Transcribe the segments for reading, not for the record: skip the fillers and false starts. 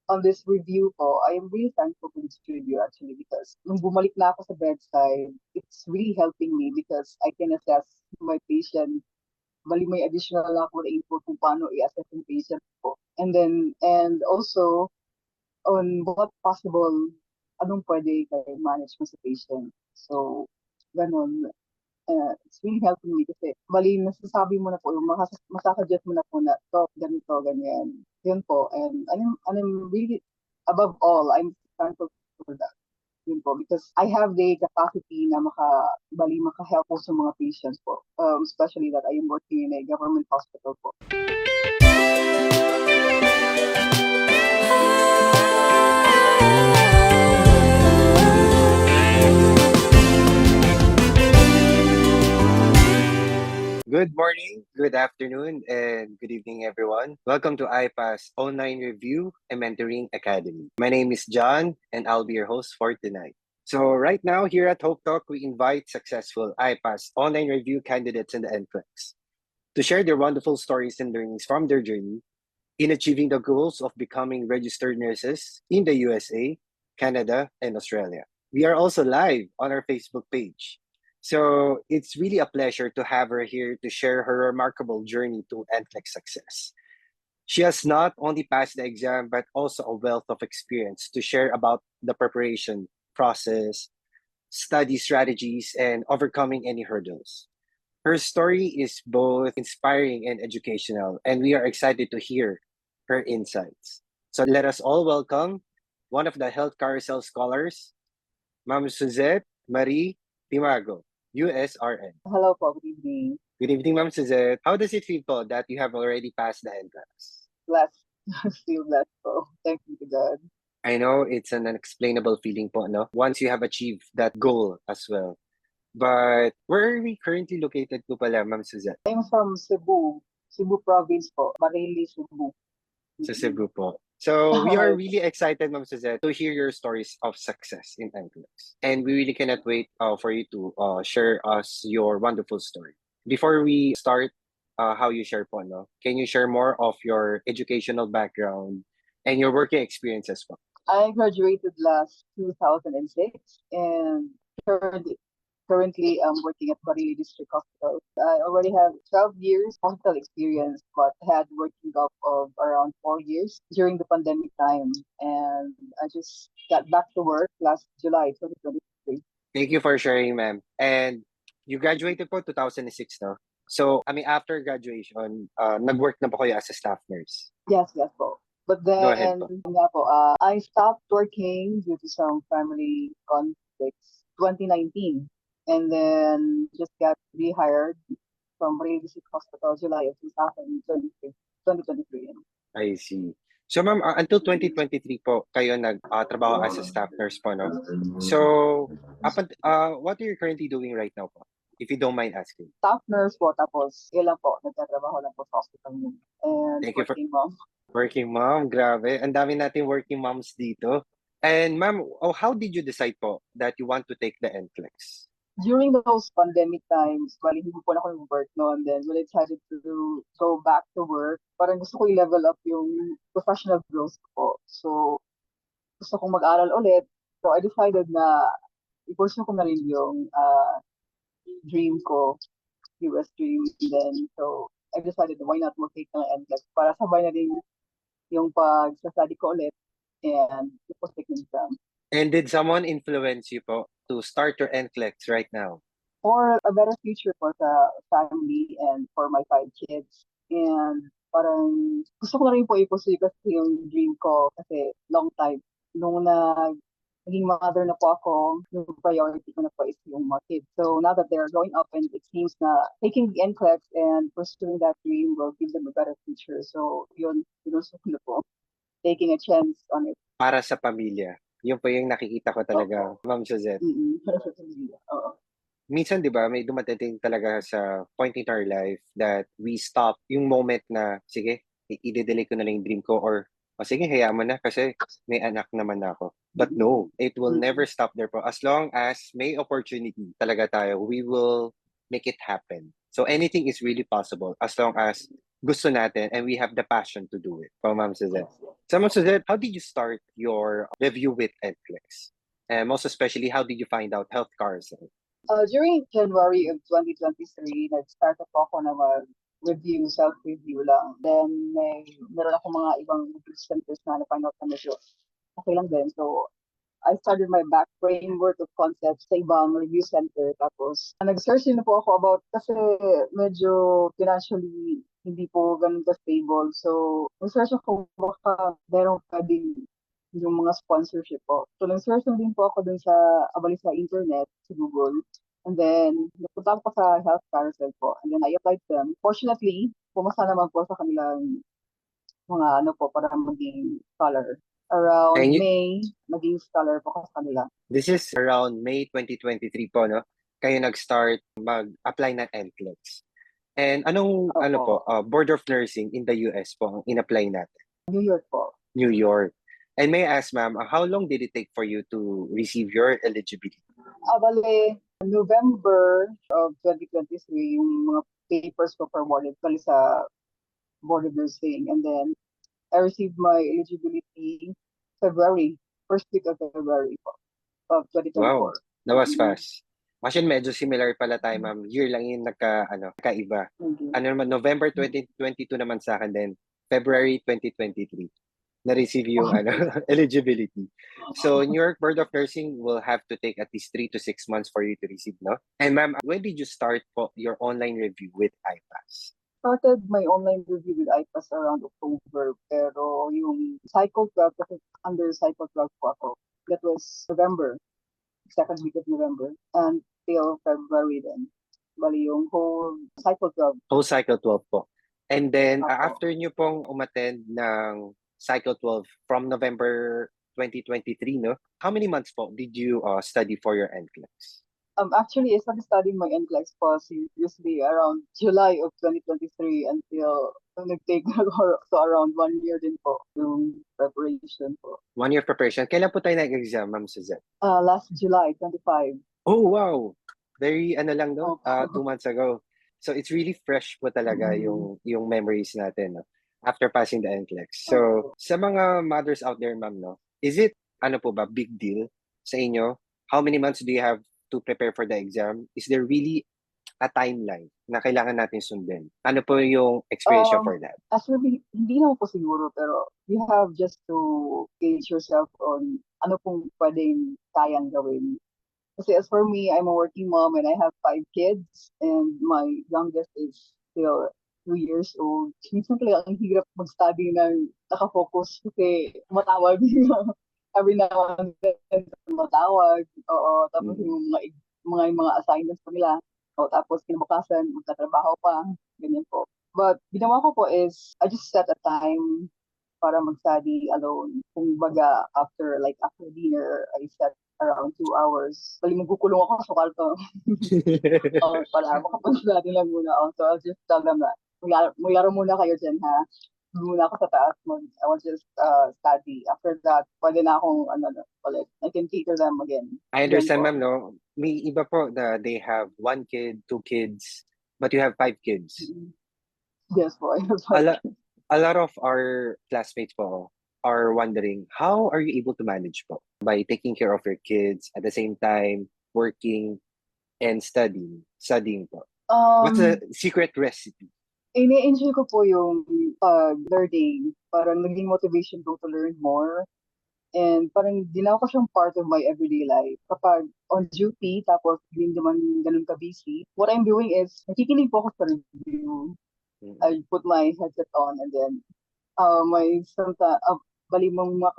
on this review po, I am really thankful for this review actually because nung bumalik na ako sa bedside, it's really helping me because I can assess my patient. Bali may additional na ako na info kung paano i-assess yung patient po. And also, on what possible, anong pwede kayo manage mo sa patient. So, ganun. It's really helping me kasi bali nasasabi mo na po, masasuggest mo na po na to, ganito, ganyan. Yun po. And I'm really, above all, I'm thankful for that. Yun po. Because I have the capacity na maka-help po sa mga patients po. Especially that I am working in a government hospital po. Good morning, good afternoon, and good evening, everyone. Welcome to IPASS Online Review and Mentoring Academy. My name is John, and I'll be your host for tonight. So right now, here at Hope Talk, we invite successful IPASS Online Review candidates in the NCLEX to share their wonderful stories and learnings from their journey in achieving the goals of becoming registered nurses in the USA, Canada, and Australia. We are also live on our Facebook page. So it's really a pleasure to have her here to share her remarkable journey to NCLEX success. She has not only passed the exam, but also a wealth of experience to share about the preparation process, study strategies, and overcoming any hurdles. Her story is both inspiring and educational, and we are excited to hear her insights. So let us all welcome one of the Health Carousel scholars, Ma'am Suzette Marie Timago, USRN. Hello po, good evening. Good evening, Ma'am Suzette. How does it feel po that you have already passed the NCLEX? Blessed. Still blessed po. Thank you to God. I know it's an unexplainable feeling po, no? Once you have achieved that goal as well. But where are we currently located po pala, Ma'am Suzette? I'm from Cebu, Cebu province po, Marili, Cebu. Sa Cebu po. So we are really excited, Ma'am Suzette, to hear your stories of success in NCLEX. And we really cannot wait for you to share us your wonderful story. Before we start how you share po, no? Can you share more of your educational background and your working experience as well? I graduated last 2006 and currently I'm working at Marili District Hospital. I already have 12 years hospital experience, but had working up of around 4 years during the pandemic time. And I just got back to work last July 2023. Thank you for sharing, ma'am. And you graduated po 2006, no? So, I mean, after graduation, nag-work na po kayo as a staff nurse. Yes po. But Go ahead then, po. nga po, I stopped working due to some family conflicts 2019. And then just got rehired from Marili District Hospital July of 2023. I see. So, ma'am, until 2023 po, kayo nag-trabaho as a staff nurse po, no? So, what are you currently doing right now po? If you don't mind asking. Staff nurse po, tapos ilan po, nagtatrabaho lang po sa hospital yun. And Thank you for working mom. working mom. Grabe. Ang dami natin working moms dito. And ma'am, how did you decide po that you want to take the NCLEX? During those pandemic times, bali hindi po na ako nag-work noon. Then when I decided to go back to work, parang gusto ko i-level up yung professional growth ko. So, gusto kong mag-aral ulit. So, I decided na i-pursue ko na rin yung dream ko, US dream. Then, so, I decided why not mag-take ng NCLEX para sabay na rin yung pag-study ko ulit and tapos take ng exam. And did someone influence you po to start your NCLEX right now? For a better future for the family and for my 5 kids. And parang gusto ko na rin po i-pursue kasi yung dream ko kasi long time. Nung naging mother na po ako, yung priority ko na po is yung mga kids. So now that they're growing up and it seems na taking the NCLEX and pursuing that dream will give them a better future. So yun, sinusunod na po. Taking a chance on it. Para sa pamilya. Yun po yung nakikita ko talaga, Ma'am Suzette. Para sa pamilya. Oo. Minsan, di ba, may dumating talaga sa point in our life that we stop yung moment na, sige, i-delay ko na lang yung dream ko or, sige, hayaan mo na kasi may anak naman na ako. But no, it will never stop there po. As long as may opportunity talaga tayo, we will make it happen. So anything is really possible as long as gusto natin and we have the passion to do it. Po, Ma'am Suzette. Yes, yes. So, Ma'am Suzette, how did you start your review with NCLEX? And most especially, how did you find out health carousel? During January of 2023, nag-start po ako na mag-review, self-review lang. Then, meron ako mga ibang centers na na-find out na medyo okay lang din. So, I started my back framework of concepts sa ibang review center. Tapos, nag-search din po ako about, kasi medyo financially hindi po ganun ka-stable. So, nag-search ako baka meron pwedeng yung mga sponsorship po. So, nag-search din po ako dun sa, abali sa internet, sa Google. And then, napunta ko sa health carousel po. And then, I applied to them. Fortunately, pumasa naman po sa kanilang mga ano po, para maging scholar. Around And you, May, naging scholar po ako sa kanila. this is around May 2023 po, no? Kayo nag-start mag-apply ng NCLEX. And anong, ano po, Opo, Board of Nursing in the US po ang in-apply natin? New York po. New York. And may I ask, ma'am, how long did it take for you to receive your eligibility? Bale, November of 2023, yung mga papers ko forwarded bali sa Board of Nursing. And then, I received my eligibility February, first week of February po, of Wow, 2024. that was Mm-hmm. fast. Actually, medyo similar pala tayo, ma'am. Year lang yung nagkaiba. Thank you. Ano naman, November 2022 naman sa akin din. February 2023. Na-receive yung eligibility. So, New York Board of Nursing will have to take at least 3 to 6 months for you to receive, no? And ma'am, when did you start po your online review with IPASS? Started my online review with IPASS around October, pero yung cycle 12, kasi under cycle 12 po ako. That was November, second week of November, until February then. Bali yung whole cycle 12. Whole cycle 12 po. And then, Ako. after nyo pong umattend ng cycle 12 from November 2023, no? How many months po did you study for your NCLEX? Actually, I started studying my NCLEX po seriously around July of 2023 until nag-take ako, so around 1 year din po yung preparation po. 1 year preparation. Kailan po tayo nag-exam, Ma'am Suzette? Last July 25. Oh, wow! Very, ano lang, no? Opo. 2 months ago. So, it's really fresh po talaga yung memories natin, no? After passing the NCLEX. So, sa mga mothers out there, ma'am, no? Is it, ano po ba, big deal sa inyo? How many months do you have to prepare for the exam? Is there really a timeline na kailangan natin sundin? Ano po yung experience nyo for that? Actually, hindi naman po siguro, pero you have just to gauge yourself on ano pong pwedeng kayang gawin. Kasi as for me, I'm a working mom and I have 5 kids and my youngest is still 2 years old. Minsan talaga ang hirap mag-study ng nakafocus kasi matawag. Every now and then matawag. Oo, tapos yung mga assignments pa nila. O, tapos kinabukasan, magtatrabaho pa. Ganyan po. But ginawa ko po is, I just set a time para mag-study alone. Kung baga, after dinner, I set around 2 hours. Bali, magkukulong ako sa kwarto. Para makapag-study lang muna ako. So, I'll just tell them that, maglaro muna kayo dyan, ha? Muna ako sa taas. I will just study. After that, pwede na akong, ulit. I can cater them again. I understand, Yan po. ma'am, no? May iba po na they have 1 kid, 2 kids, but you have 5 kids. Yes po. I have 5 kids. A lot of our classmates po are wondering, how are you able to manage po by taking care of your kids at the same time working and studying po? What's the secret recipe? Ini-enjoy ko po yung learning. Parang naging motivation ko to learn more. And parang ginawa ko siyang part of my everyday life. Kapag on duty, tapos hindi naman ganun ka-busy, what I'm doing is, nakikinig po ako sa review. I put my headset on and then bali mga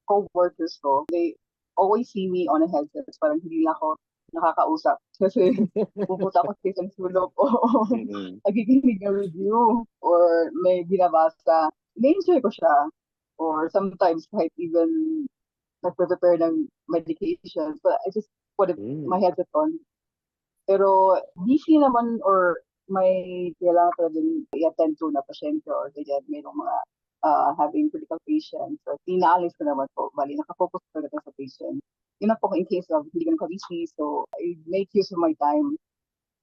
co-workers ko, they always see me on a headset. Parang hindi lang ako nakakausap. Kasi pupunta ako sa isang sulok o nagiginig ng review or may binabasa. Na-enjoy ko siya. Or sometimes kahit even nagpe-prepare ng medications, but I just put my headset on. Pero busy naman or may kailangan talaga i-attend to na pasyente or ganyan, mayroong mga having critical patients. So, tinaalis ko naman po. Bali, nakafocus ko talaga sa patient. Yun na po in case of hindi ko busy. So, I make use of my time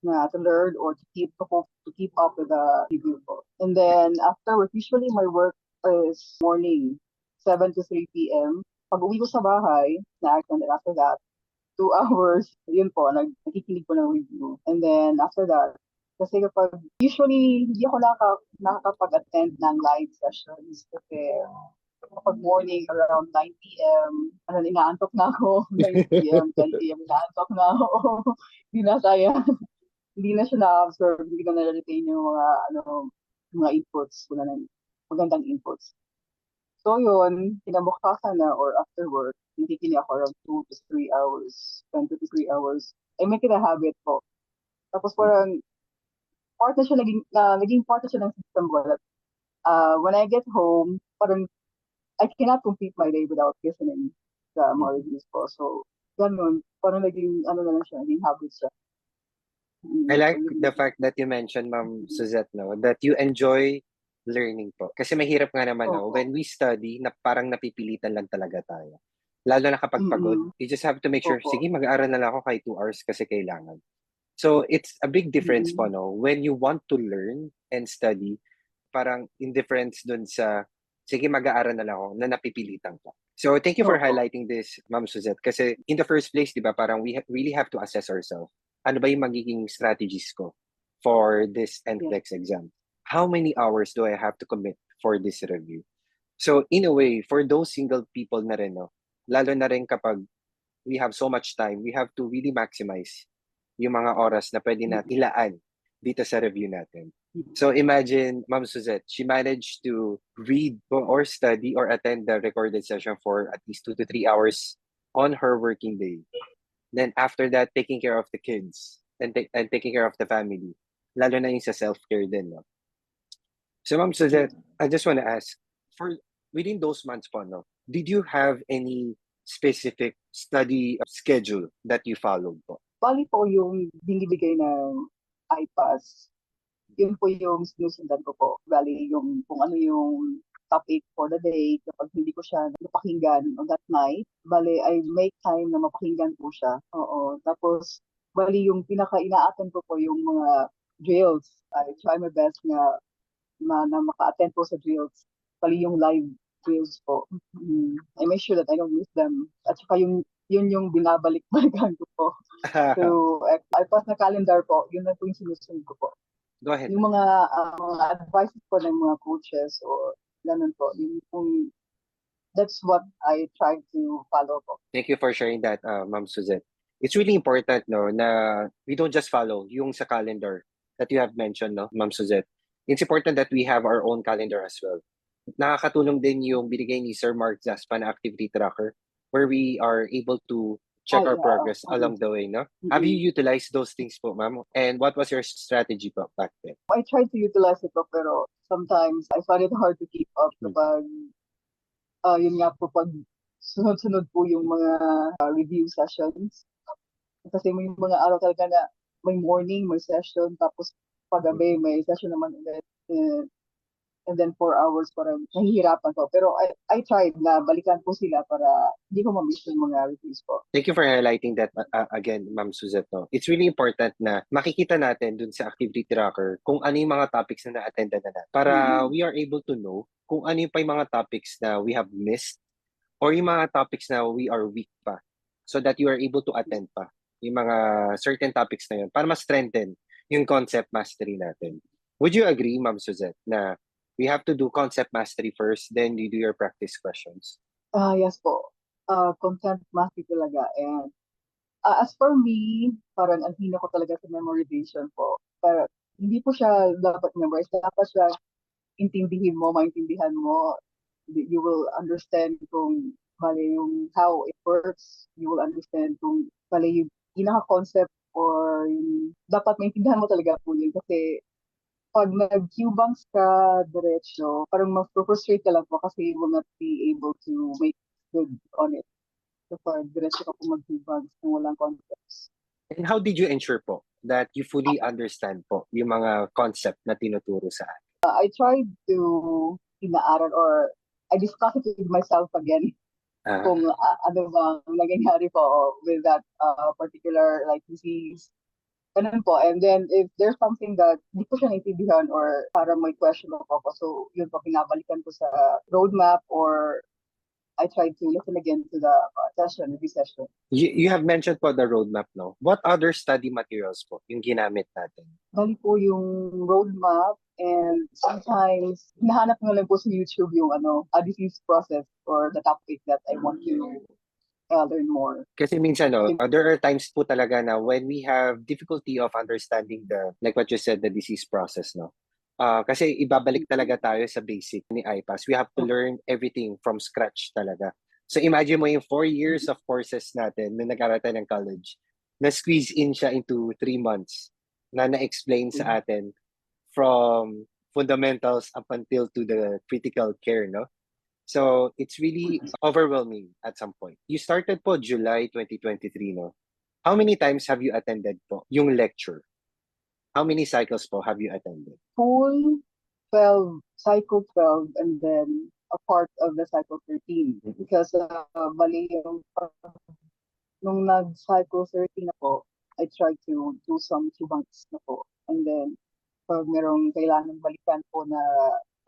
na to learn or to keep up with the review po. And then after work, usually my work is morning, 7 to 3 p.m. Pag uwi ko sa bahay, snack, and then after that, 2 hours, yun po, nakikinig po ng review. And then after that, kasi kapag, usually, hindi ako nakakapag-attend ng live sessions kasi kapag morning around 9 p.m., ano, inaantok na ako, 9 p.m., 10 p.m., inaantok na ako. Hindi na kaya, hindi na siya na-absorb, hindi ko na-retain yung mga, ano, mga inputs, wala na, magandang inputs. So yun, kinabukasan na or after work, nakikinig ako around 2 to 3 hours, 10 to 3 hours. I make it a habit po. Tapos parang, part na siya, naging part na siya ng system ko. When I get home, parang I cannot complete my day without listening sa mga reviews ko. So, ganun, parang naging, ano na lang siya, naging habit siya. I So, like yun the yun. fact that you mentioned, Ma'am Suzette, no, that you enjoy learning po. Kasi mahirap nga naman, no, Opo. when we study, na parang napipilitan lang talaga tayo. Lalo na kapag pagod, Mm-mm. you just have to make sure, Opo. sige, mag-aaral na lang ako kahit 2 hours kasi kailangan. So, it's a big difference po, Mm-mm. no, when you want to learn and study, parang indifference dun sa, sige, mag-aaral na lang ako, na napipilitan ka. So, thank you for Opo. highlighting this, Ma'am Suzette. Kasi in the first place, di ba, parang we really have to assess ourselves. Ano ba yung magiging strategies ko for this Yes. NCLEX exam? How many hours do I have to commit for this review? So, in a way, for those single people na rin, no, lalo na rin kapag we have so much time, we have to really maximize yung mga oras na pwede natin ilaan dito sa review natin. So imagine, Ma'am Suzette, she managed to read or study or attend the recorded session for at least 2 to 3 hours on her working day. Then after that, taking care of the kids and taking care of the family. Lalo na yung sa self-care din, no? So Ma'am Suzette, I just want to ask, for within those months po, no, did you have any specific study schedule that you followed po? Bali po yung binibigay ng IPASS, yun po yung sinusundan ko po. Bali yung kung ano yung topic for the day, kapag hindi ko siya napakinggan on that night, bali I make time na mapakinggan po siya. Oo. Tapos, bali yung pinaka-ina-attend ko po yung mga drills. I try my best na maka-attend po sa drills. Bali yung live drills po. I make sure that I don't miss them. At saka yun yung binabalik-balikan ko po. So, I pass na calendar po, yun na po yung sinusunod ko po. Go ahead. Yung mga advices po ng mga coaches o ganun po, yun pong, that's what I try to follow po. Thank you for sharing that, Ma'am Suzette. It's really important, no, na we don't just follow yung sa calendar that you have mentioned, no, Ma'am Suzette. It's important that we have our own calendar as well. Nakakatulong din yung binigay ni Sir Mark Zaspa na activity tracker where we are able to check our Yeah. progress along the way, no? Have you utilized those things po, ma'am? And what was your strategy po back then? I try to utilize it po, pero sometimes I find it hard to keep up kapag, yun nga po, pag sunod-sunod po yung mga review sessions. Kasi may mga araw talaga na may morning, may session, tapos paggabi, may session naman ulit. And then 4 hours, parang nahihirapan ko. Pero I tried na balikan po sila para hindi ko ma-miss yung mga reviews po. Thank you for highlighting that again, Ma'am Suzette. No? It's really important na makikita natin dun sa activity tracker kung ano yung mga topics na na-attendan na natin. Para we are able to know kung ano yung pa yung mga topics na we have missed or yung mga topics na we are weak pa so that you are able to attend pa yung mga certain topics na yun para ma-strengthen yung concept mastery natin. Would you agree, Ma'am Suzette, na we have to do concept mastery first, then you do your practice questions? Yes po. Content mastery talaga. And as for me, parang ang hina ko talaga sa memorization po. Pero hindi po siya dapat memorize. Dapat siya maintindihan mo. You will understand kung bali yung how it works. You will understand kung bali yung pinaka-concept or yung, dapat maintindihan mo talaga po yun. Kasi pag nag-Q-banks ka diretso, parang ma-frustrate ka lang po kasi you will not be able to make good on it. So pag diretso ka po mag-Q-banks kung walang concepts. And how did you ensure po that you fully understand po yung mga concept na tinuturo sa atin? I tried to inaaral or I discussed it with myself again kung ano bang nangyayari po with that particular like disease. Ganun po. And then, if there's something that hindi ko siya naintindihan or parang may question ako, so yun po, pinabalikan ko sa roadmap or I try to listen again to the review session. You have mentioned po the roadmap, no? What other study materials po yung ginamit natin? Bali po yung roadmap and sometimes hinahanap ko lang po sa YouTube yung a disease process or the topic that I want to learn more. Kasi minsan, no, there are times po talaga na when we have difficulty of understanding like what you said, the disease process, no? Kasi ibabalik talaga tayo sa basic ni IPASS. We have to learn everything from scratch talaga. So imagine mo yung 4 years of courses natin nung nag-aral tayo ng college, na-squeeze in siya into 3 months na na-explain sa atin from fundamentals up until to the critical care, no? So it's really overwhelming at some point. You started po July 2023, no? How many times have you attended po yung lecture? How many cycles po have you attended? Full 12, cycle 12, and then a part of the cycle 13. Because bali yung nung nag-cycle 13 na po, I tried to do some banks na po. And then, pag merong kailangan balikan po na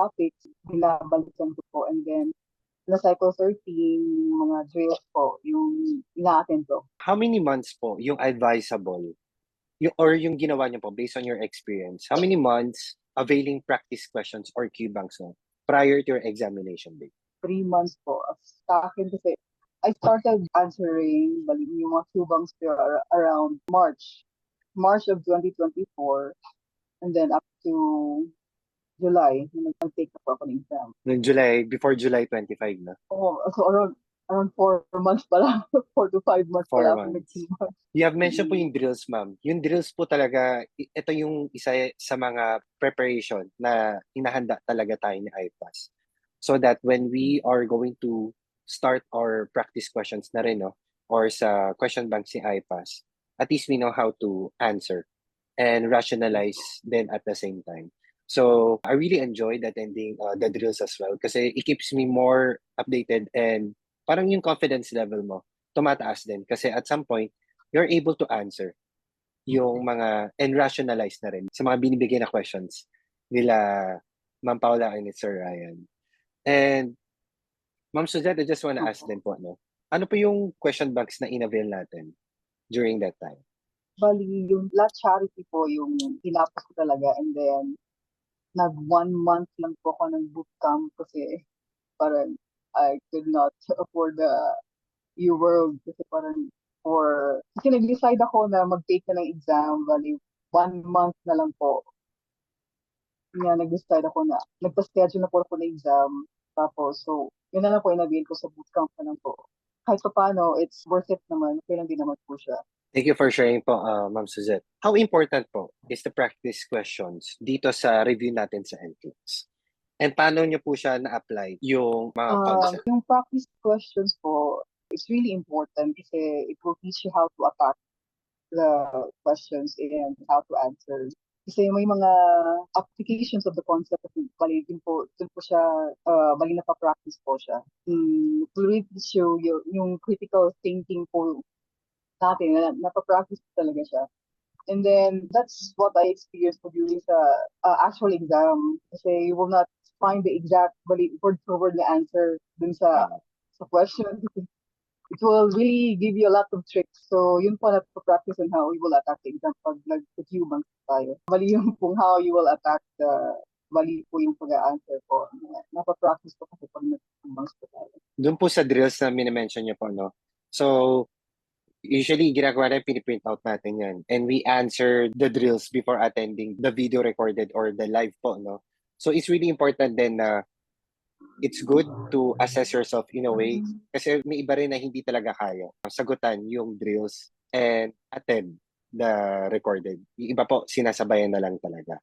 topics, binabalikan ko po. And then, na cycle 13, mga drills po, yung ina-attend ko. How many months po yung advisable, or yung ginawa niyo po based on your experience? How many months availing practice questions or Q banks, no, prior to your examination date? 3 months po. Sa akin kasi, I started answering yung mga Q banks around March of 2024, and then up to July, nag-take na po ako ng exam. Noong July, before July 25, na? Oo, so around 4 months pa lang, 4 to 5 months pa 4 lang ako months. nag-exam. You have mentioned po yung drills, ma'am. Yung drills po talaga, ito yung isa sa mga preparation na hinahanda talaga tayo ni IPASS. So that when we are going to start our practice questions na rin, no, or sa question bank si IPASS, at least we know how to answer and rationalize then at the same time. So I really enjoyed attending the drills as well kasi it keeps me more updated and parang yung confidence level mo tumataas din kasi at some point you're able to answer yung mga and rationalize na rin sa mga binibigay na questions nila Ma'am Paula and Sir Ryan. And Ma'am Suzette, I just want to ask din po, no? Ano po yung question banks na inavail natin during that time? Bali, yung blood charity po yung tinapos ko talaga, and then nag 1 month lang po ako ng bootcamp kasi parang I could not afford the U-World kasi parang kasi nag-decide ako na mag-take na ng exam, bali 1 month na lang po. Nga nag-decide ako na, nagpa-schedule na po ako ng exam, tapos so, yun na lang po inavail ko sa bootcamp na lang po. Kahit pa paano, it's worth it naman, okay lang din naman po siya. Thank you for sharing po, Ma'am Suzette. How important po is the practice questions dito sa review natin sa NCLEX? And paano niyo po siya na-apply yung mga concepts? Yung practice questions po, it's really important kasi it will teach you how to attack the questions and how to answer. Kasi may mga applications of the concept of bali din po, dun po siya, bali napapractice po siya. It will really teach you yung critical thinking po natin, napapractice po talaga siya. And then, that's what I experienced during the actual exam. Kasi you will not find the exact word-for-word na answer dun sa question. It will really give you a lot of tricks. So, yun po napapractice on how you will attack the exam pag nag-Q banks tayo. Bali yung kung how you will attack bali po yung pag-answer po. Napapractice po kasi pag nag-Q banks tayo. Doon po sa drills na minimension niyo po, no? So, usually, ginagawa natin, piniprint out natin yan. And we answer the drills before attending the video recorded or the live po, no? So, it's really important then na it's good to assess yourself in a way kasi may iba rin na hindi talaga kaya sagutan yung drills and attend the recorded. Yung iba po, sinasabayan na lang talaga.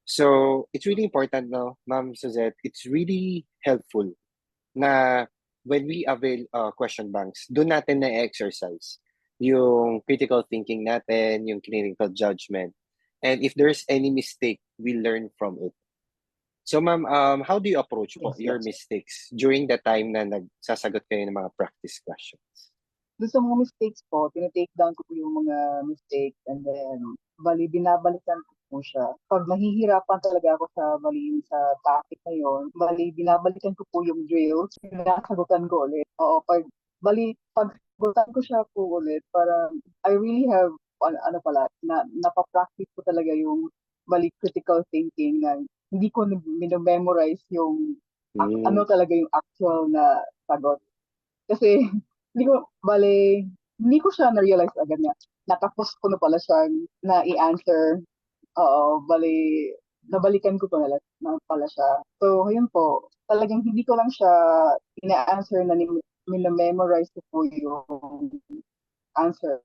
So, it's really important, no, Ma'am Suzette, it's really helpful na when we avail question banks, doon natin na-exercise yung critical thinking natin, yung clinical judgment. And if there's any mistake, we learn from it. So ma'am, how do you approach po your mistakes during the time na nagsasagot kayo ng mga practice questions? Doon sa mga mistakes po, tinitake down ko po yung mga mistakes and then, bali, binabalikan ko po siya. Pag nahihirapan talaga ako sa, bali, sa topic na yun, bali, binabalikan ko po yung drills, sinasagutan ko ulit. Oo, pag sagutan ko siya po ulit, parang, I really have, ano pala, napapractice ko talaga yung, bali, critical thinking na hindi ko minomemorize yung, ano Mm. talaga yung actual na sagot. Kasi, hindi ko siya na-realize agad na natapos ko na pala siyang na i-answer. Oo, nabalikan ko pa na pala siya. So, ayun po. Talagang hindi ko lang siya ina-answer na mina-memorize ko po yung answer.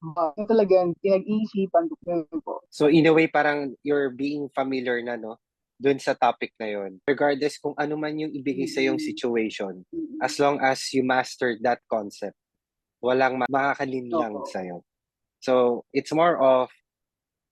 Yung talagang pinag-iisipan ko po. So in a way, parang you're being familiar na, no? Dun sa topic na yon. Regardless kung ano man yung ibigay sa yung Mm-mm. situation, as Mm-mm. long as you mastered that concept, walang makakalinlang Opo. sa'yo. So it's more of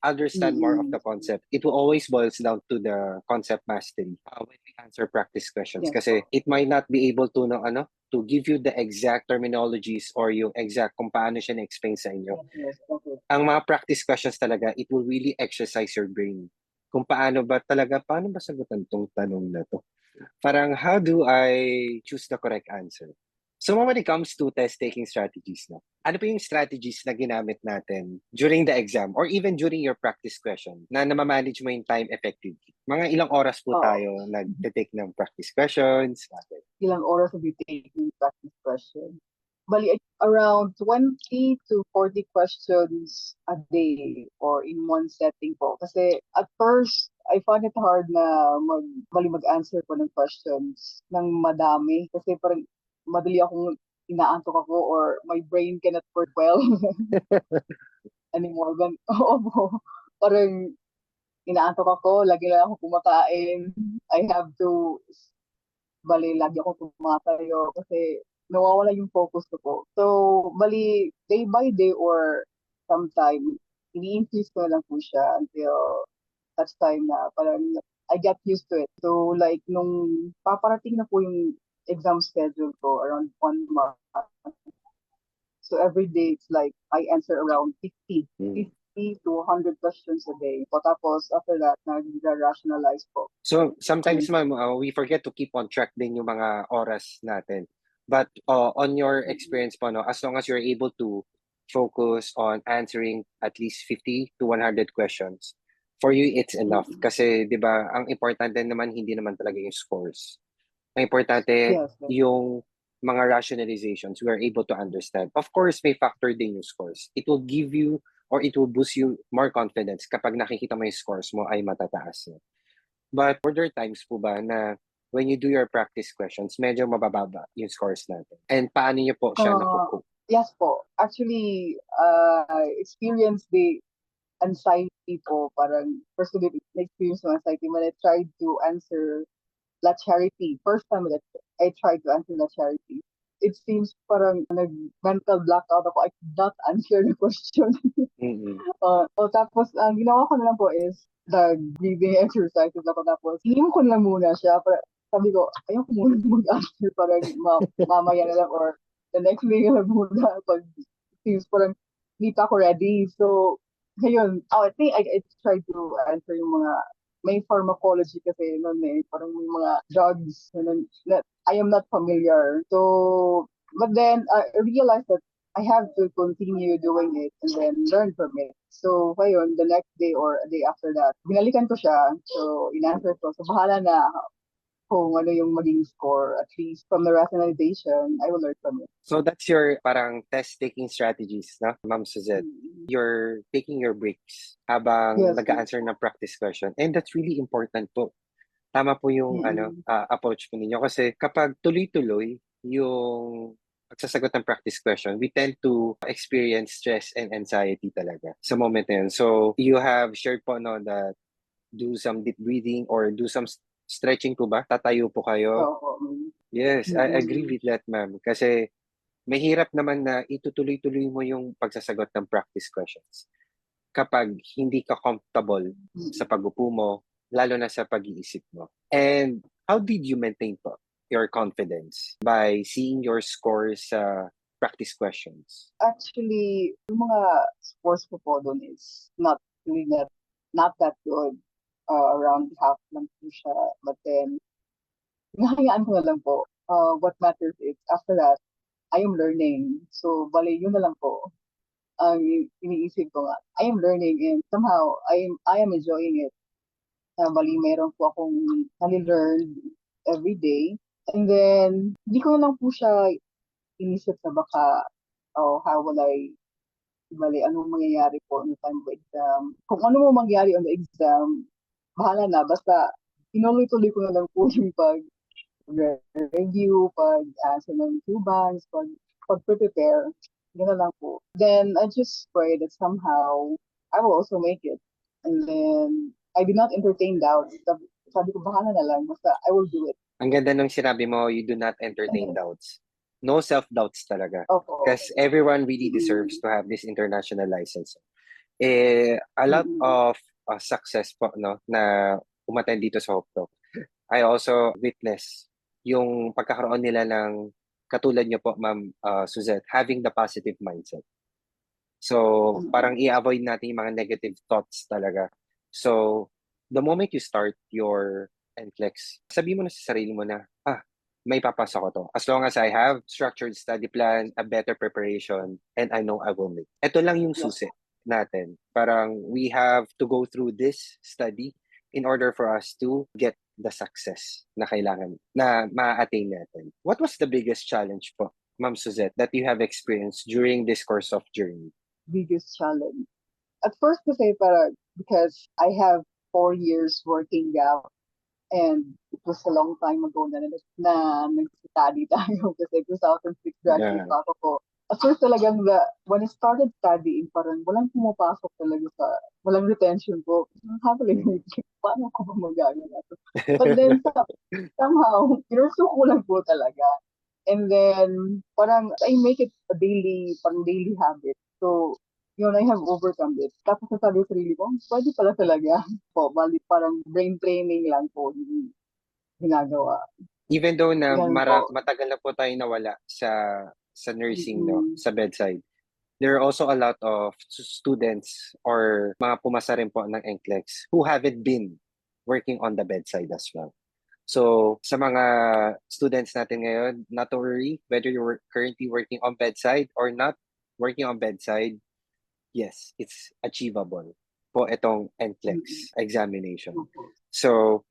understand more of Mm-mm. the concept. It will always boils down to the concept mastery when we answer practice questions. Yes po. Kasi it might not be able to, no, ano, to give you the exact terminologies or yung exact kung paano siya na-explain sa inyo. Yes, yes. Okay. Ang mga practice questions talaga, it will really exercise your brain. Kung paano ba sagutan tong tanong na to? Parang, how do I choose the correct answer? So when it comes to test-taking strategies, no? Ano pa yung strategies na ginamit natin during the exam or even during your practice question na namamanage mo yung time effectively? Mga ilang oras po Oo. tayo nag-take ng practice questions? Bakit? Ilang oras will you taking practice question? Bali, around 20 to 40 questions a day or in one setting po. Kasi at first, I found it hard na mag-answer ko ng questions ng madami. Kasi parang madali akong inaantok ako or my brain cannot work well anymore. Oo po. Parang inaantok ako, lagi lang ako kumakain. I have to lagi ako tumatayo kasi nawawala yung focus ko po. So, day by day or sometime, ini-increase ko na lang po siya until such time na parang I get used to it. So, like, nung paparating na po yung exam schedule ko around 1 month. So, every day, it's like, I answer around 50, Mm. 50 to 100 questions a day. O tapos, after that, nag-rationalize po. So sometimes, Mm. ma'am, we forget to keep on track din yung mga oras natin. But on your experience po, no, as long as you're able to focus on answering at least 50 to 100 questions, for you, it's enough. Mm. Kasi, di ba, ang importante naman, hindi naman talaga yung scores. Ang importante, Yes, yes. yung mga rationalizations, we are able to understand. Of course, may factor din yung scores. It will give you or it will boost you more confidence kapag nakikita mo yung scores mo ay matataas. But were there times po ba na when you do your practice questions, medyo mabababa yung scores natin? And paano niyo po siya Uh, nakukuha? yes po. Actually, experience the anxiety po. Parang personally, na-experience yung anxiety when I tried to answer La Charity. First time that I tried to answer La Charity. It seems parang nag-mental blackout ako. I could not answer the question. Mm-mm. Tapos, ang ginawa ko na lang po is the breathing exercises ako. Tapos, hinimo ko na lang muna siya. Sabi ko, ayaw ko muna mag-answer. Parang mamaya na lang or the next day na lang muna. Pag seems parang hindi pa ako ready. So, ayun. I think I tried to answer yung mga may pharmacology kasi noon parang may mga drugs na I am not familiar. So, but then I realized that I have to continue doing it and then learn from it. So, ngayon, the next day or a day after that, binalikan ko siya. So, in-answer ko. So, bahala na kung ano yung maging score. At least from the rationalization, I will learn from it. So that's your parang test-taking strategies, no, Ma'am Suzette? Mm. You're taking your breaks habang Yes, yes. nag-answer ng practice question. And that's really important po. Tama po yung Mm-mm. approach po ninyo kasi kapag tuloy-tuloy yung pagsasagot ng practice question, we tend to experience stress and anxiety talaga sa moment na yun. So you have shared po, no, that do some deep breathing or do some stretching po ba? Tatayo po kayo. Oo. Yes, I agree Mm-mm. with that, ma'am. Kasi mahirap naman na itutuloy-tuloy mo yung pagsasagot ng practice questions kapag hindi ka comfortable sa Mm-mm. pag-upo mo, lalo na sa pag-iisip mo. And how did you maintain po your confidence by seeing your scores sa practice questions? Actually, yung mga scores ko po doon is really not that good. Around half lang po siya. But then, hinahayaan ko na lang po. What matters is, after that, I am learning. So, bali, yun na lang po. Ang iniisip ko nga. I am learning and somehow, I am enjoying it. Bali, meron po akong nali-learn every day. And then, hindi ko na lang po siya inisip na baka, oh, how will I, bali, anong mangyayari po on the time of exam. Kung ano mo mangyari on the exam, bahala na. Basta, inuloy-tuloy ko na lang po yung review, pag-answer ng Cubans, pag-prepare. Yun na lang po. Then, I just pray that somehow, I will also make it. And then, I did not entertain doubts. Sabi ko, bahala na lang. Basta, I will do it. Ang ganda nung sinabi mo, you do not entertain doubts. No self-doubts talaga. Opo. Because everyone really deserves to have this international license. A lot of success po, no, na umattend dito sa Hope Talk. I also witness yung pagkakaroon nila ng katulad niyo po, Ma'am Suzette, having the positive mindset. So, parang i-avoid natin yung mga negative thoughts talaga. So, the moment you start your NCLEX, sabi mo na sa sarili mo na, may papasa ko to. As long as I have structured study plan, a better preparation, and I know I will make. Ito lang yung susi natin. Parang we have to go through this study in order for us to get the success na kailangan, na ma-attain natin. What was the biggest challenge po, Ma'am Suzette, that you have experienced during this course of journey? Biggest challenge. At first kasi because I have 4 years working gap and it was a long time ago na nag-study tayo kasi 2006 graduate pa ako po. At first talagang when I started studying, parang walang pumapasok talaga walang retention po. Happily, paano ko ba magagawin ito? But then somehow, pinursu ko lang po talaga. And then, parang I make it a daily habit. So, yun, I have overcome it. Tapos nasabi ko sarili ko, pwede pala talaga po. Bali, parang brain training lang po yung ginagawa. Even though na Yan po. matagal na po tayo nawala sa nursing, no, sa bedside, there are also a lot of students or mga pumasa rin po ng NCLEX who haven't been working on the bedside as well. So, sa mga students natin ngayon, not to worry whether you're currently working on bedside or not working on bedside, yes, it's achievable po itong NCLEX examination. So,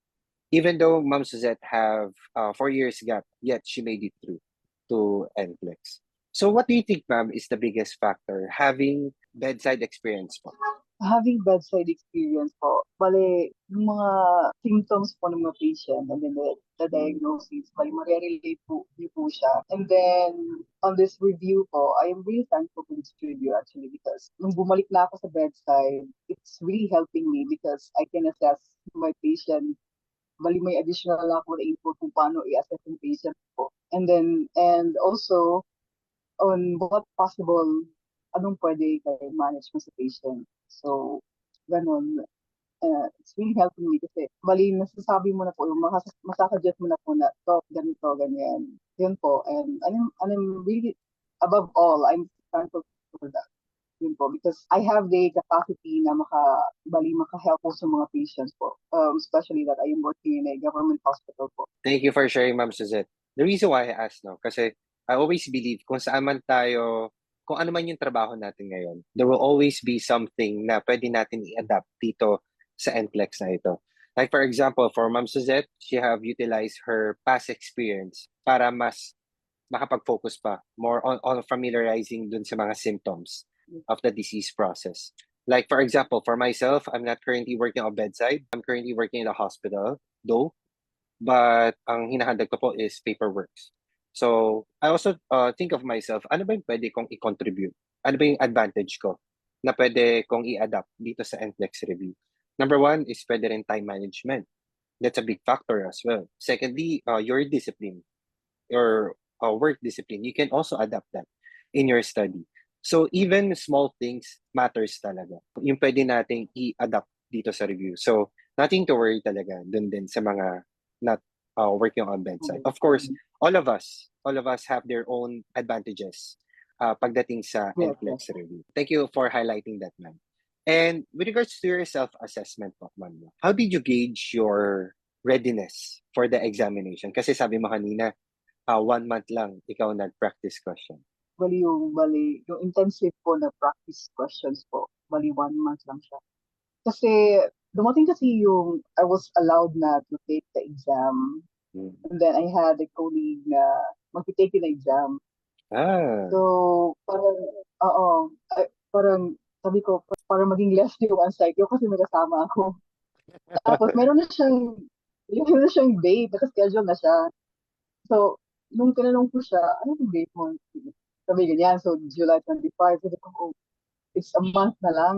even though Ma'am Suzette have 4 years gap, yet she made it through to NCLEX. So, what do you think, ma'am, is the biggest factor having bedside experience po? Having bedside experience po, bale, yung mga symptoms po ng mga patient and then the diagnosis, bale, marirelate po siya. And then, on this review po, I am really thankful for this review actually because nung bumalik na ako sa bedside, it's really helping me because I can assess my patient. Bali, may additional na ako na info kung paano i-assess yung patient po. And also, on what possible, anong pwede kayo manage mo sa patient. So, ganun. It's really helping me kasi bali nasasabi mo na po, masasuggest mo na po na to, ganito, ganyan. Yun po. And I'm really, above all, I'm thankful for that. Yun po. Because I have the capacity na maka-help po sa mga patients po. Especially that I am working in a government hospital po. Thank you for sharing, Ma'am Suzette. The reason why I asked, no, kasi I always believe kung saan man tayo, kung ano man yung trabaho natin ngayon, there will always be something na pwede natin i-adapt dito sa NCLEX na ito. Like for example, for Ma'am Suzette, she have utilized her past experience para mas makapag-focus pa more on familiarizing dun sa mga symptoms of the disease process. Like for example, for myself, I'm not currently working on bedside. I'm currently working in a hospital, though. But ang hinahandle ko po is paperwork. So, I also think of myself, ano ba yung pwede kong i-contribute? Ano ba yung advantage ko na pwede kong i-adapt dito sa NCLEX review? Number one is pwede rin time management. That's a big factor as well. Secondly, your discipline, your work discipline. You can also adapt that in your study. So, even small things matters talaga. Yung pwede nating i-adapt dito sa review. So, nothing to worry talaga dun din sa mga not working on bedside. Of course, all of us have their own advantages. pagdating sa Yes, yes. NCLEX review. Thank you for highlighting that, ma'am. And with regards to your self-assessment po, ma'am, how did you gauge your readiness for the examination? Kasi sabi mo kanina, 1 month lang ikaw nag-practice question. Bali, yung intensive po na practice questions po, bali 1 month lang siya. Kasi, dumating kasi yung, I was allowed na to take the exam. And then I had a colleague na mag-take the exam. Ah, So, parang, sabi ko, parang maging less yung anxiety ko kasi may kasama ako. Tapos, meron na siyang date, naka-schedule na siya. So, nung tinanong ko siya, ano yung date mo? Sabi ganyan, so July 25. Sabi ko, oh, it's a month na lang.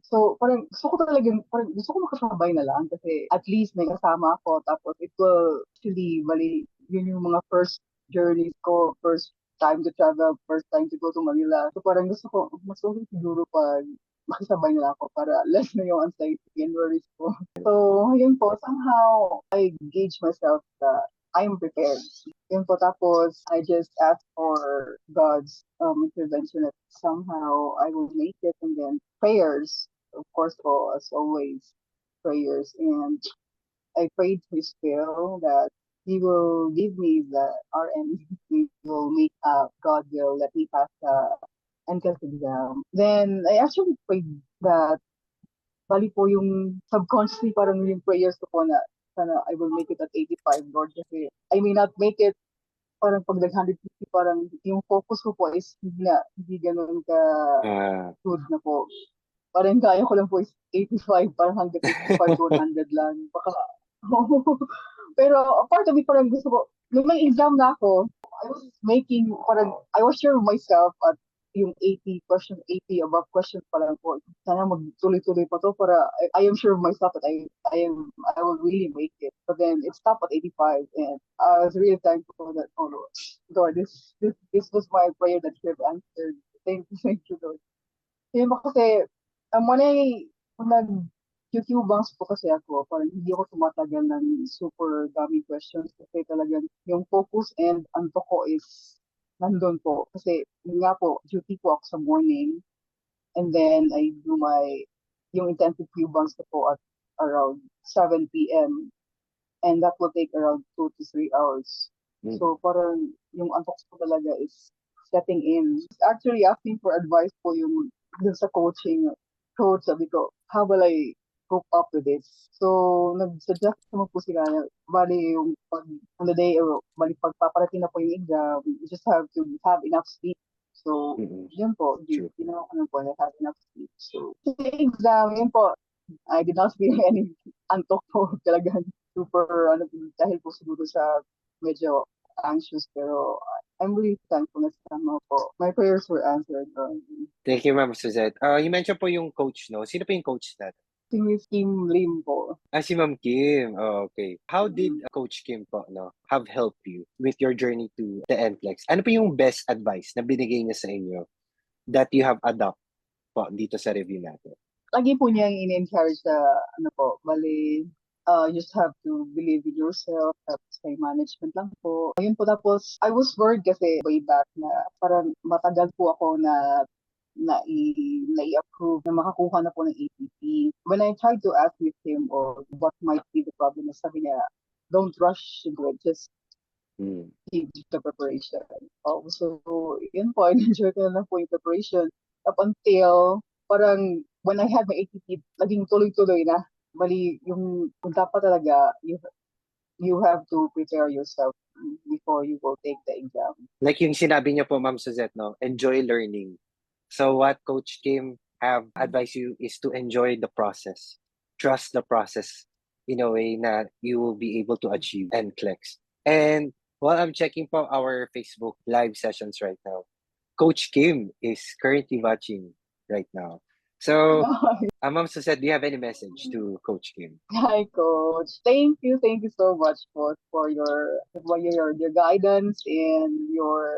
So, parang gusto ko makasabay na lang kasi at least may kasama ako. Tapos it will actually, bali, yun yung mga first journeys ko, first time to travel, first time to go to Manila. So, parang gusto ko, mas okay siguro pag makisabay na lang ako para less na yung anxiety and worries ko. So, yun po, somehow I gauge myself that I'm prepared. Yun po, tapos I just ask for God's intervention that somehow I will make it, and then prayers, of course po, as always, prayers. And I prayed to His will that He will give me the RN. He will make God will let me pass the NCLEX exam. Then I actually prayed that bali po yung subconsciously parang yung prayers ko po na sana I will make it at 85, Lord, kasi I may not make it parang pag nag-150, parang yung focus ko po is hindi ganun ka ah, good na po. Parang kaya ko lang po is 85, parang hanggang 85 to 100 lang. Baka, pero apart of it, parang gusto ko, nung may exam na ako, I was sure of myself at yung 80 question, 80 above questions pa lang po. Sana magtuloy-tuloy pa to para I am sure of myself that I will really make it. But then it stopped at 85, and I was really thankful that, oh Lord, this was my prayer that you have answered. Thank you, Lord. Yun ba kasi, kung nag-QQ banks po kasi ako, parang hindi ako tumatagal ng super daming questions kasi talagang yung focus and anto ko is nandun po. Kasi yun nga po, duty po ako sa morning, and then I do yung intensive Q banks ko po at around 7 p.m. and that will take around 2 to 3 hours. So parang yung antok ko talaga is setting in. Actually asking for advice po yung dun sa coach, sabi ko, how will I cope up with this? So nag-suggest naman po sila na bali yung on the day, bali pagpaparating na po yung exam, you just have to have enough sleep. So, yun po, true. ginawa ko na po na have enough sleep. So, sa exam, yun po, I did not feel any antok po talagang super, dahil po siguro sa medyo anxious, pero I'm really thankful na somehow po. My prayers were answered. Thank you, Ma'am Suzette. You mentioned po yung coach, no? Sino po yung coach natin? Si Miss Kim Lim po. Si Ma'am Kim. Oh, okay. How did Coach Kim po, no, have helped you with your journey to the NCLEX? Ano po yung best advice na binigay niya sa inyo that you have adopt po dito sa review natin? Lagi po niyang in-encourage sa, bali, you just have to believe in yourself, tapos kay management lang po. Ayun po, tapos I was worried kasi way back na parang matagal po ako na-approve na makakuha na po ng APP. When I tried to ask with him or what might be the problem, sabi niya, don't rush into it, just keep the preparation. So, yun po, enjoy ko na lang po yung preparation up until parang when I had my APP, laging tuloy-tuloy na. Bali, yung dapat talaga, you have to prepare yourself before you go take the exam. Like yung sinabi niyo po, Ma'am Suzette, no? Enjoy learning. So what Coach Kim have advised you is to enjoy the process. Trust the process in a way na you will be able to achieve NCLEX. And while I'm checking po our Facebook live sessions right now, Coach Kim is currently watching right now. So, Ma'am Suzette, do you have any message to Coach Kim? Hi, Coach. Thank you so much for your guidance and your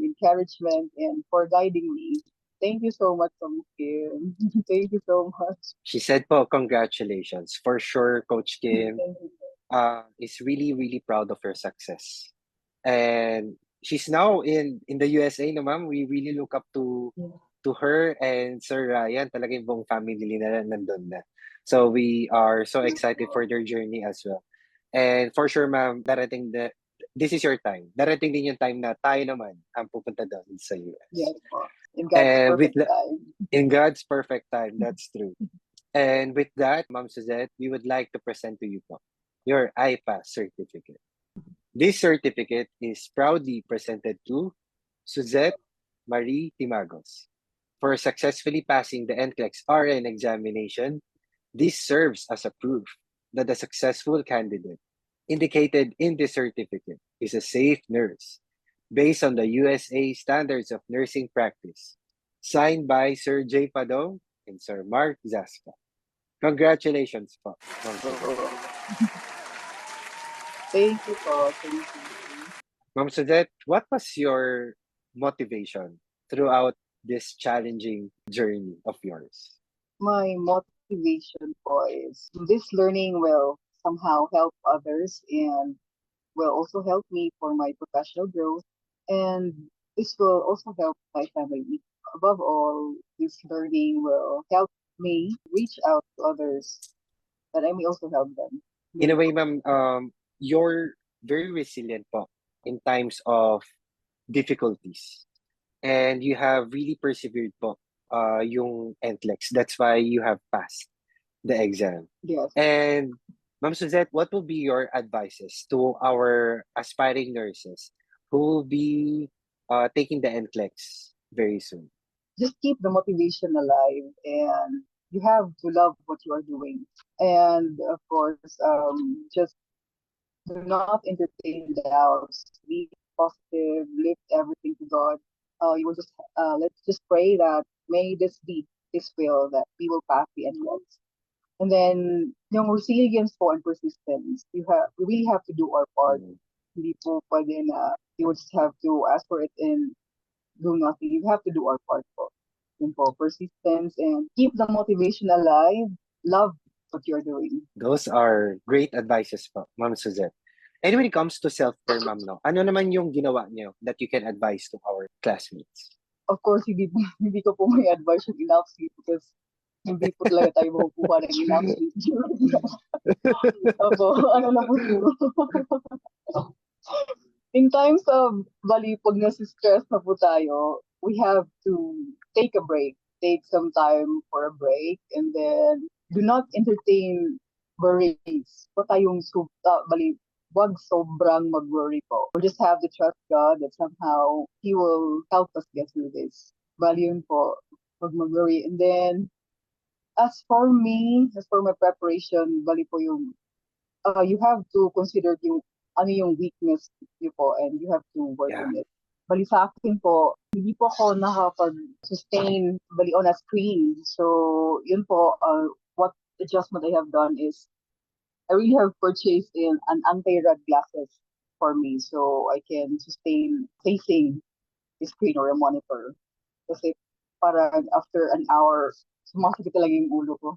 encouragement and for guiding me. Thank you so much, Kim. Thank you so much. She said po, congratulations. For sure, Coach Kim Thank you. is really, really proud of her success. And she's now in the USA, no ma'am. We really look up to her and Sir Ryan. Talaga yung buong family nila nandun na. So we are so excited for their journey as well. And for sure, ma'am, this is your time. Darating din yung time na tayo naman ang pupunta doon sa US. Yes po. In God's And perfect time. in God's perfect time, that's true. And with that, Ma'am Suzette, we would like to present to you po your IPASS certificate. This certificate is proudly presented to Suzette Marie Timagos. For successfully passing the NCLEX RN examination, this serves as a proof that the successful candidate indicated in the certificate is a safe nurse based on the USA Standards of Nursing Practice, signed by Sir J. Padong and Sir Mark Zaspa. Congratulations po, Ma'am Suzette. Thank you po. Thank you. Ma'am Suzette, what was your motivation throughout this challenging journey of yours? My motivation po is this learning will somehow help others and will also help me for my professional growth. And this will also help my family. Above all, this learning will help me reach out to others that I may also help them. In a way, ma'am, you're very resilient po in times of difficulties. And you have really persevered po yung NCLEX. That's why you have passed the exam. Yes. And Ma'am Suzette, what will be your advices to our aspiring nurses who will be taking the NCLEX very soon? Just keep the motivation alive, and you have to love what you are doing. And of course, just do not entertain doubts. Be positive. Lift everything to God. You will just let's just pray that may this be His will that we will pass the NCLEX. And then yung resilience po and persistence, we really have to do our part. Hindi po pwede na you just have to ask for it and do nothing. You have to do our part po. Yun po, persistence and keep the motivation alive. Love what you're doing. Those are great advices po, Ma'am Suzette. And when it comes to self-care, ma'am, no, ano naman yung ginawa niyo that you can advise to our classmates? Of course, hindi ko po may advice yung enough sleep because hindi po talaga tayo makukuha ng enough sleep. Opo, ano na po siguro. In times of, pag nasi-stress na po tayo, we have to take a break. Take some time for a break and then do not entertain worries. Huwag tayong wag sobrang mag-worry po. We just have to trust God that somehow He will help us get through this. Yun po, wag mag-worry. And then, as for me, as for my preparation, po yung, you have to consider yung ano yung weakness niyo po and you have to work on it. Sa akin po, hindi po ako nakapag-sustain on a screen. So, yun po, what adjustment I have done is I really have purchased an anti-red glasses for me so I can sustain facing the screen or a monitor. Kasi parang after an hour, sumasakit talaga yung ulo ko.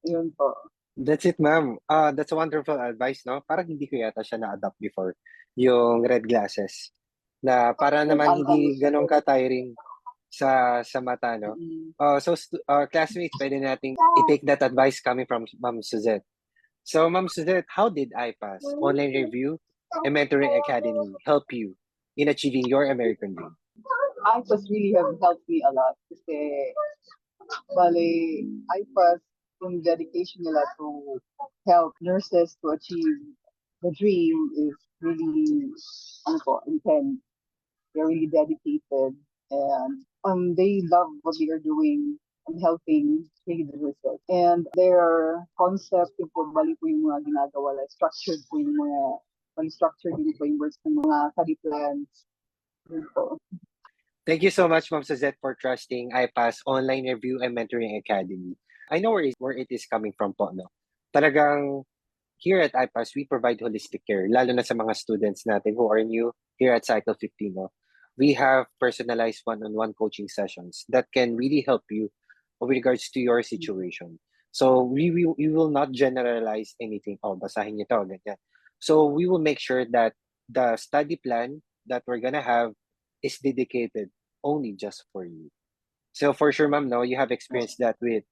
Yun po. That's it, ma'am. That's a wonderful advice, no? Parang hindi ko yata siya na-adapt before, yung red glasses. Na para naman hindi ganun ka-tiring sa mata, no? So, classmates, pwede nating i-take that advice coming from Ma'am Suzette. So, Ma'am Suzette, how did IPASS, Online Review, and Mentoring Academy help you in achieving your American dream? IPASS really have helped me a lot kasi IPASS, yung dedication nila to help nurses to achieve the dream is really intense. They're really dedicated and they love what they are doing and helping really the nurses. And their concept yung po yung mga ginagawa, like structured po yung structured yung frameworks ng mga study plans. Yun po. Thank you so much, Ma'am Suzette, for trusting IPASS Online Review and Mentoring Academy. I know where it is coming from po, no? Talagang here at IPASS, we provide holistic care, lalo na sa mga students natin who are new here at Cycle 15, no? We have personalized one-on-one coaching sessions that can really help you with regards to your situation. So we will not generalize anything. Oh, basahin niyo to, ganyan. So we will make sure that the study plan that we're gonna have is dedicated only just for you. So for sure, ma'am, no, you have experienced that with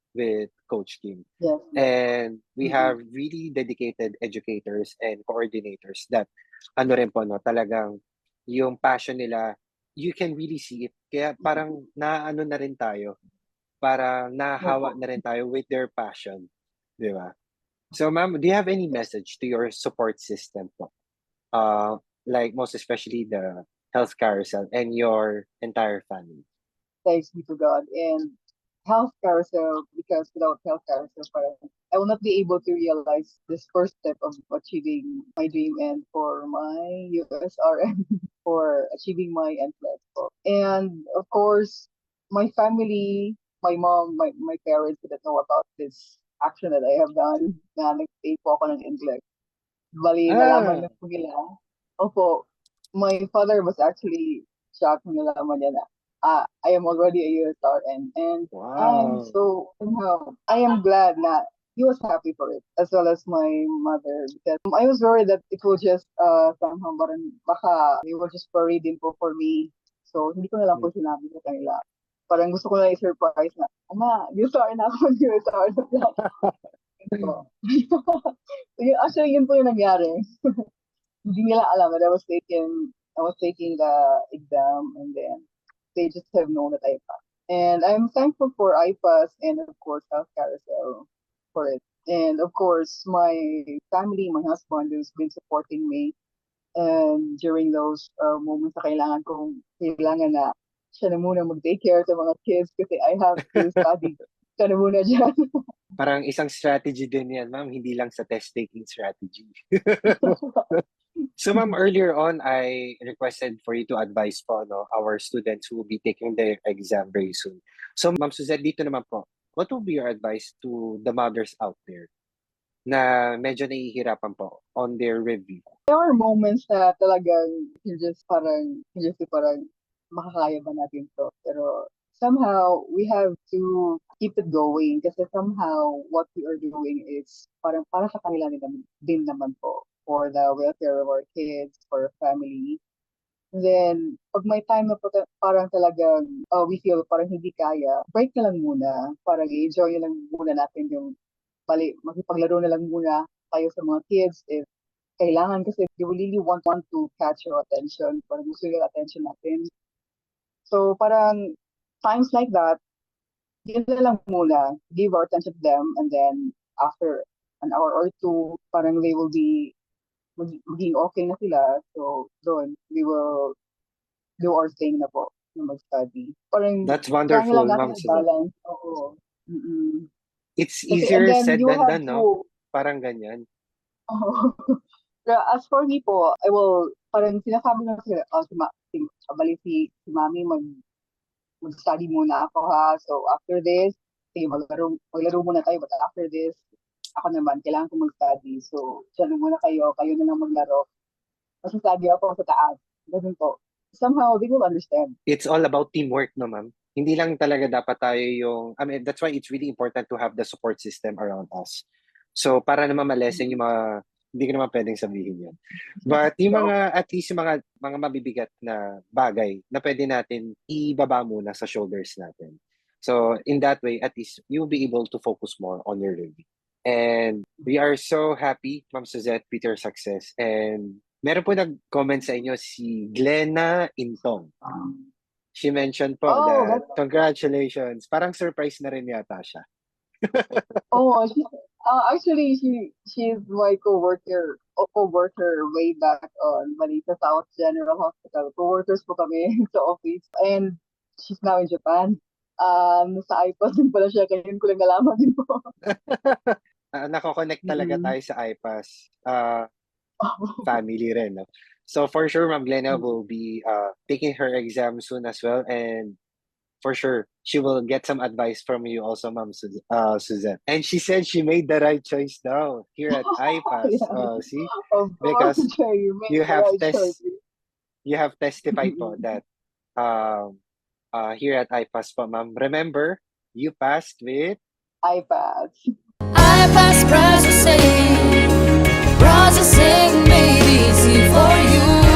Coach Kim. Yes, yes. And we Mm-mm. have really dedicated educators and coordinators that ano rin po, no, talagang yung passion nila, you can really see it. Kaya parang naano na rin tayo, parang nahahawa Opo. na rin tayo with their passion, di ba? So ma'am, do you have any message to your support system po? Like most especially the health carousel and your entire family. Thanks be to God. And health carousel, because without health carousel, parang I will not be able to realize this first step of achieving my dream and for my USRN, for achieving my NCLEX. And of course, my family, my mom, my parents didn't know about this action that I have done na nag-take po ako ng NCLEX. Bali, nalaman Ah, lang po nila. Opo, my father was actually shocked nung nalaman niya na I am already a USRN. And I'm wow. so, somehow, I am glad na he was happy for it, as well as my mother. Because I was worried that it will just somehow, parang baka they will just worry din po for me. So, hindi ko na lang po sinabi sa kanila. Parang gusto ko na i-surprise na, Ama, USRN ako, USRN ako. Po. Actually, yun po yung nangyari. Hindi nila alam that I was taking the exam, and then they just have known that I passed. And I'm thankful for IPASS and of course Health Carousel for it. And of course my family, my husband who's been supporting me and during those moments na kailangan na siya na muna mag-take care sa mga kids kasi I have to study. Siya na muna dyan. Parang isang strategy din yan, ma'am, hindi lang sa test-taking strategy. So, ma'am, earlier on, I requested for you to advise po no, our students who will be taking their exam very soon. So, ma'am Suzette, dito naman po, what will be your advice to the mothers out there na medyo nahihirapan po on their review? There are moments na talagang you just parang makakaya ba natin to? Pero somehow we have to keep it going kasi somehow what we are doing is parang para sa kanila din naman po for the welfare of our kids, for our family. And then, pag may time na po parang talagang we feel parang hindi kaya, break na lang muna. Parang i-enjoy na lang muna natin yung makipaglaro na lang muna tayo sa mga kids if kailangan kasi they will really want to catch your attention. Parang gusto yung attention natin. So parang times like that, yun na lang muna. Give our attention to them and then after an hour or two, parang they will be maging okay na sila. So doon, we will do our thing na po na mag-study. Parang That's kaya lang wonderful, natin ma'am Suzette. i-balance. Oo. Mm-mm. It's Kasi and easier then said you than have done, no? to Parang ganyan. As for me po, I will, parang sinasabi na sila, si mami mag-study muna ako ha. So after this, sige, maglaro muna tayo. But after this, ako naman, kailangan ko mag-study. So, dyan muna kayo na lang maglaro. Mag-study ako sa taas. Ganun po. Somehow, they will understand. It's all about teamwork, no, ma'am? Hindi lang talaga dapat tayo yung, I mean, that's why it's really important to have the support system around us. So, para naman malesen yung mga, hindi ko naman pwedeng sabihin yan. But yung So, mga, at least yung mga mabibigat na bagay na pwede natin ibaba muna sa shoulders natin. So, in that way, at least you'll be able to focus more on your learning. And we are so happy, Ma'am Suzette, with your success. And meron po nag-comment sa inyo si Glenna Intong. She mentioned po oh, that congratulations. Parang surprise na rin yata siya. actually, she's my co-worker way back on Manila South General Hospital. Co-workers po kami sa office. And she's now in Japan. Sa iPad din pala siya, kaya yun ko lang nalaman din po. Nako-connect talaga Mm-mm. tayo sa IPASS family rin. No? So for sure, Ma'am Glenna Mm. will be taking her exam soon as well. And for sure, she will get some advice from you also, Ma'am Suzette. And she said she made the right choice now here at IPASS. Yeah, See? of course, Because you made you the have right choice. you have testified po Mm-mm. that here at IPASS po, ma'am. Remember, you passed with iPads. IPASS processing made easy for you.